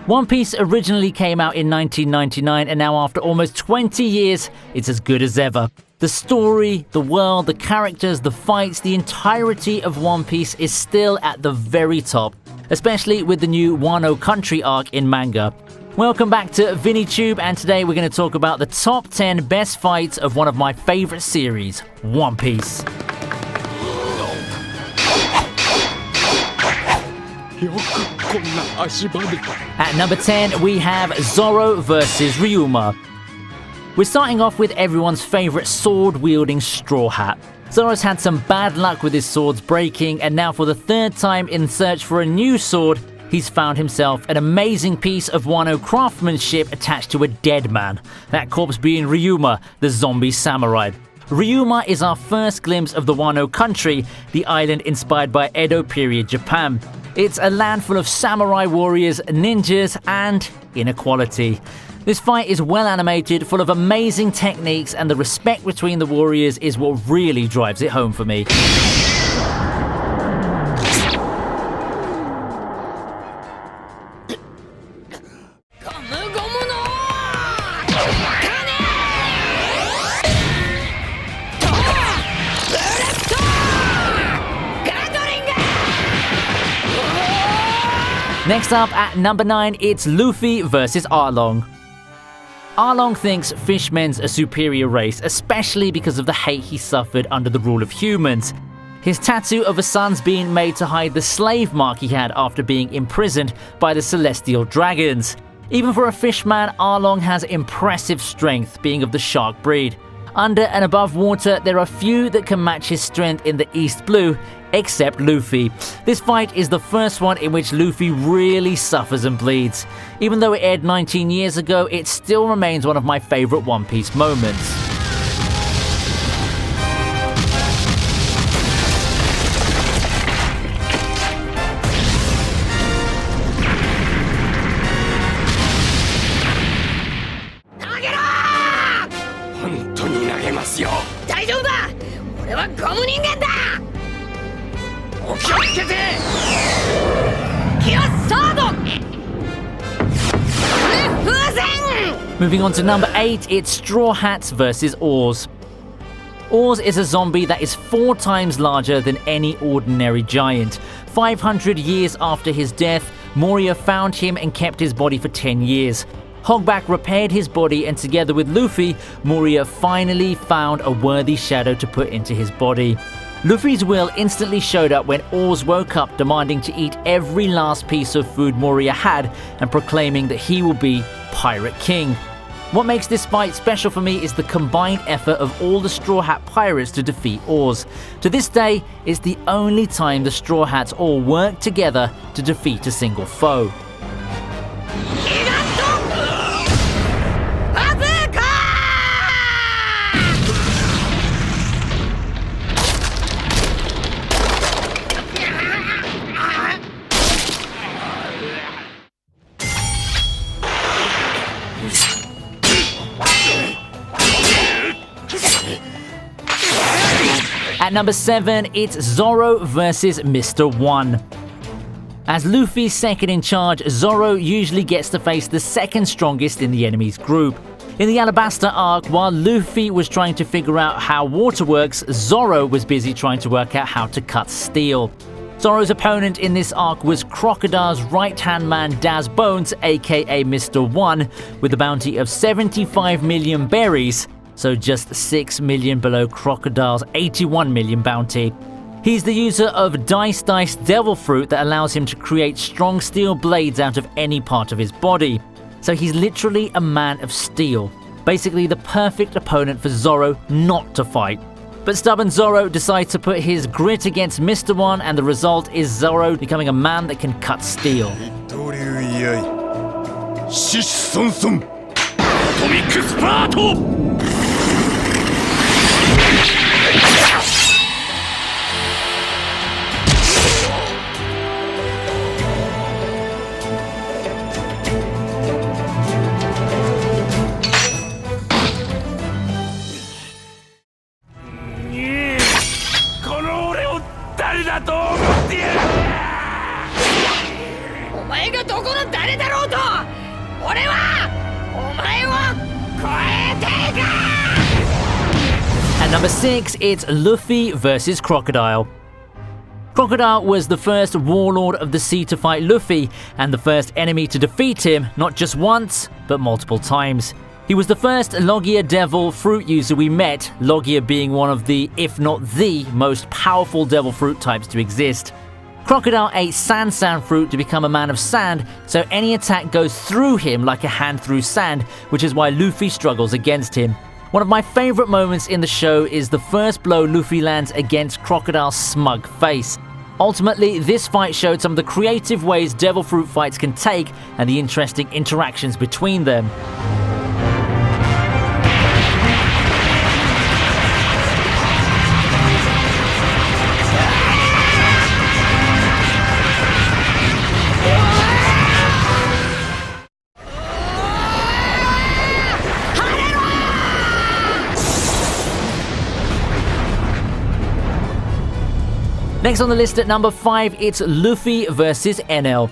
One Piece originally came out in 1999, and now after almost 20 years, it's as good as ever. The story, the world, the characters, the fights, the entirety of One Piece is still at the very top, especially with the new Wano Country arc in manga. Welcome back to VinnyTube, and today we're going to talk about the top 10 best fights of one of my favorite series, One Piece. At number 10, we have Zoro vs Ryuma. We're starting off with everyone's favorite sword-wielding Straw Hat. Zoro's had some bad luck with his swords breaking, and now for the third time in search for a new sword, he's found himself an amazing piece of Wano craftsmanship attached to a dead man, that corpse being Ryuma, the zombie samurai. Ryuma is our first glimpse of the Wano country, the island inspired by Edo period Japan. It's a land full of samurai warriors, ninjas, and inequality. This fight is well animated, full of amazing techniques, and the respect between the warriors is what really drives it home for me. Next up at number 9, it's Luffy vs Arlong. Arlong thinks fishmen a superior race, especially because of the hate he suffered under the rule of humans. His tattoo of a sun's being made to hide the slave mark he had after being imprisoned by the Celestial Dragons. Even for a fishman, Arlong has impressive strength, being of the shark breed. Under and above water, there are few that can match his strength in the East Blue, except Luffy. This fight is the first one in which Luffy really suffers and bleeds. Even though it aired 19 years ago, it still remains one of my favorite One Piece moments. Moving on to number 8, it's Straw Hats vs Oars. Oars is a zombie that is 4 times larger than any ordinary giant. 500 years after his death, Moria found him and kept his body for 10 years. Hogback repaired his body, and together with Luffy, Moria finally found a worthy shadow to put into his body. Luffy's will instantly showed up when Oars woke up, demanding to eat every last piece of food Moria had and proclaiming that he will be Pirate King. What makes this fight special for me is the combined effort of all the Straw Hat pirates to defeat Oars. To this day, it's the only time the Straw Hats all work together to defeat a single foe. At number 7, it's Zoro vs Mr. One. As Luffy's second in charge, Zoro usually gets to face the second strongest in the enemy's group. In the Alabasta arc, while Luffy was trying to figure out how water works, Zoro was busy trying to work out how to cut steel. Zoro's opponent in this arc was Crocodile's right-hand man Daz Bones, aka Mr. One, with a bounty of 75 million berries, so just 6 million below Crocodile's 81 million bounty. He's the user of Dice Devil Fruit that allows him to create strong steel blades out of any part of his body. So he's literally a man of steel. Basically the perfect opponent for Zoro not to fight. But stubborn Zoro decides to put his grit against Mr. One, and the result is Zoro becoming a man that can cut steel. 前がどこの誰だろうと俺はお前を超えていく At number 6, it's Luffy versus Crocodile. Crocodile was the first warlord of the sea to fight Luffy, and the first enemy to defeat him not just once, but multiple times. He was the first Logia Devil fruit user we met, Logia being one of the, if not the, most powerful devil fruit types to exist. Crocodile ate sand fruit to become a man of sand, so any attack goes through him like a hand through sand, which is why Luffy struggles against him. One of my favourite moments in the show is the first blow Luffy lands against Crocodile's smug face. Ultimately, this fight showed some of the creative ways devil fruit fights can take and the interesting interactions between them. Next on the list at number 5, it's Luffy versus Enel.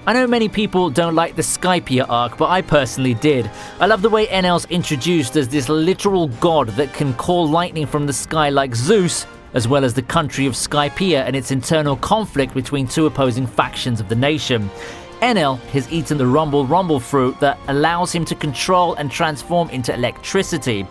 I know many people don't like the Skypiea arc, but I personally did. I love the way Enel's introduced as this literal god that can call lightning from the sky like Zeus, as well as the country of Skypiea and its internal conflict between two opposing factions of the nation. Enel has eaten the Rumble fruit that allows him to control and transform into electricity.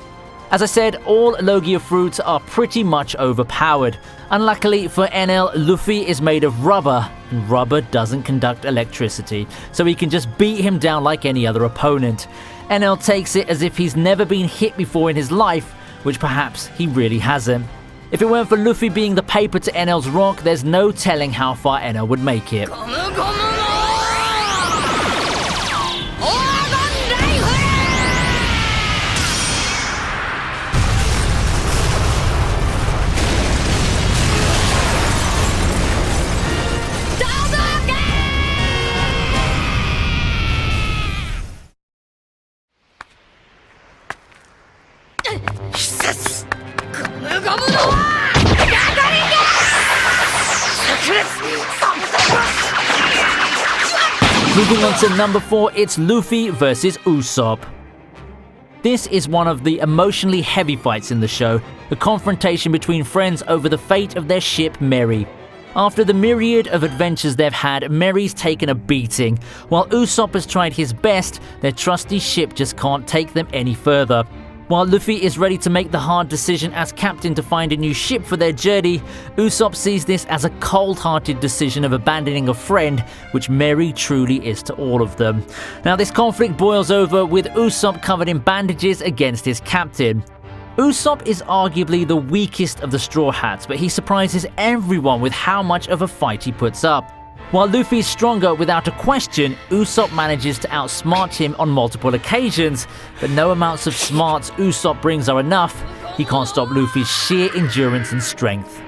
As I said, all Logia fruits are pretty much overpowered. Unluckily for Enel, Luffy is made of rubber, and rubber doesn't conduct electricity, so he can just beat him down like any other opponent. Enel takes it as if he's never been hit before in his life, which perhaps he really hasn't. If it weren't for Luffy being the paper to Enel's rock, there's no telling how far Enel would make it. Moving on to number 4, it's Luffy versus Usopp. This is one of the emotionally heavy fights in the show, a confrontation between friends over the fate of their ship Merry. After the myriad of adventures they've had, Merry's taken a beating. While Usopp has tried his best, their trusty ship just can't take them any further. While Luffy is ready to make the hard decision as captain to find a new ship for their journey, Usopp sees this as a cold-hearted decision of abandoning a friend, which Merry truly is to all of them. Now this conflict boils over with Usopp covered in bandages against his captain. Usopp is arguably the weakest of the Straw Hats, but he surprises everyone with how much of a fight he puts up. While Luffy's stronger without a question, Usopp manages to outsmart him on multiple occasions, but no amounts of smarts Usopp brings are enough. He can't stop Luffy's sheer endurance and strength.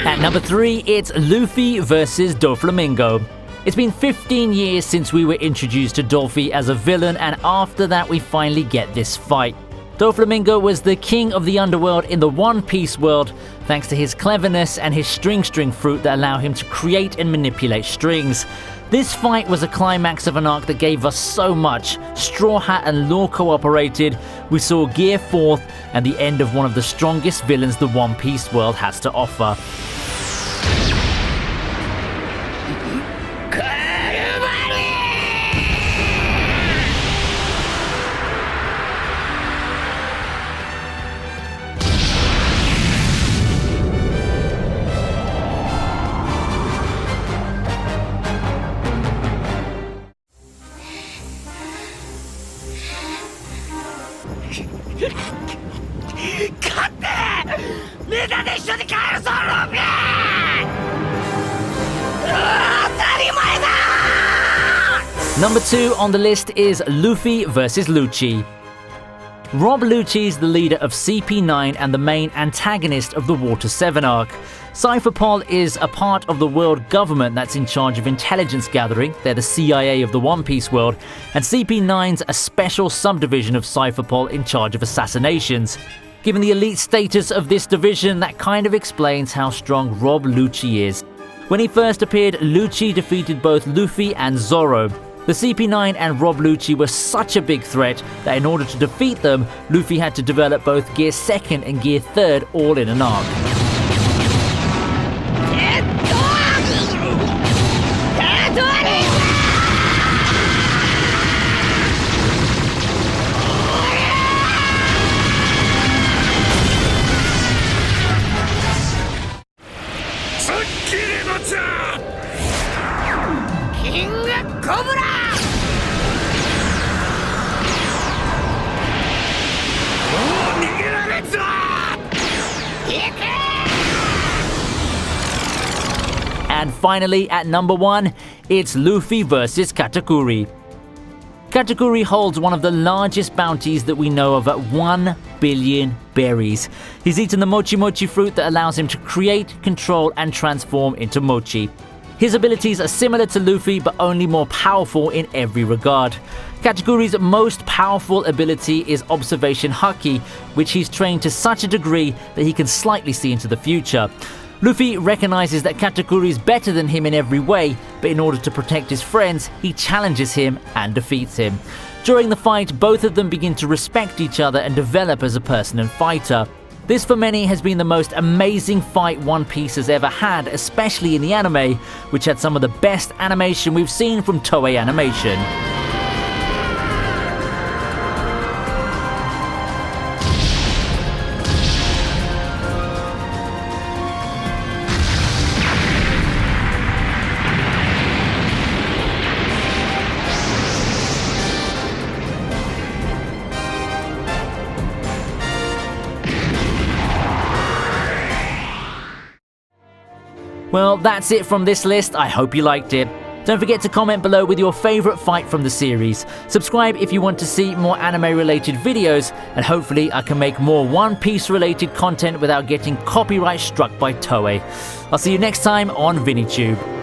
At number 3, it's Luffy versus Doflamingo. It's been 15 years since we were introduced to Dolphy as a villain, and after that we finally get this fight. Doflamingo was the king of the underworld in the One Piece world, thanks to his cleverness and his string fruit that allow him to create and manipulate strings. This fight was a climax of an arc that gave us so much. Straw Hat and Law cooperated, we saw Gear forth, and the end of one of the strongest villains the One Piece world has to offer. で一緒に帰るぞルフィ。当たり前だ。 Number 2 on the list is Luffy vs. Lucci. Rob Lucci is the leader of CP9 and the main antagonist of the Water 7 arc. Cypherpol is a part of the world government that's in charge of intelligence gathering. They're the CIA of the One Piece world, and CP9's a special subdivision of Cypherpol in charge of assassinations. Given the elite status of this division, that kind of explains how strong Rob Lucci is. When he first appeared, Lucci defeated both Luffy and Zoro. The CP9 and Rob Lucci were such a big threat that in order to defeat them, Luffy had to develop both Gear 2nd and Gear 3rd all in an arc. King Cobra! And finally, at number 1, it's Luffy vs. Katakuri. Katakuri holds one of the largest bounties that we know of at 1 billion berries. He's eaten the Mochi Mochi fruit that allows him to create, control, and transform into mochi. His abilities are similar to Luffy, but only more powerful in every regard. Katakuri's most powerful ability is Observation Haki, which he's trained to such a degree that he can slightly see into the future. Luffy recognizes that Katakuri is better than him in every way, but in order to protect his friends, he challenges him and defeats him. During the fight, both of them begin to respect each other and develop as a person and fighter. This for many has been the most amazing fight One Piece has ever had, especially in the anime, which had some of the best animation we've seen from Toei Animation. Well, that's it from this list. I hope you liked it. Don't forget to comment below with your favorite fight from the series. Subscribe if you want to see more anime-related videos, and hopefully I can make more One Piece-related content without getting copyright struck by Toei. I'll see you next time on VinnyTube.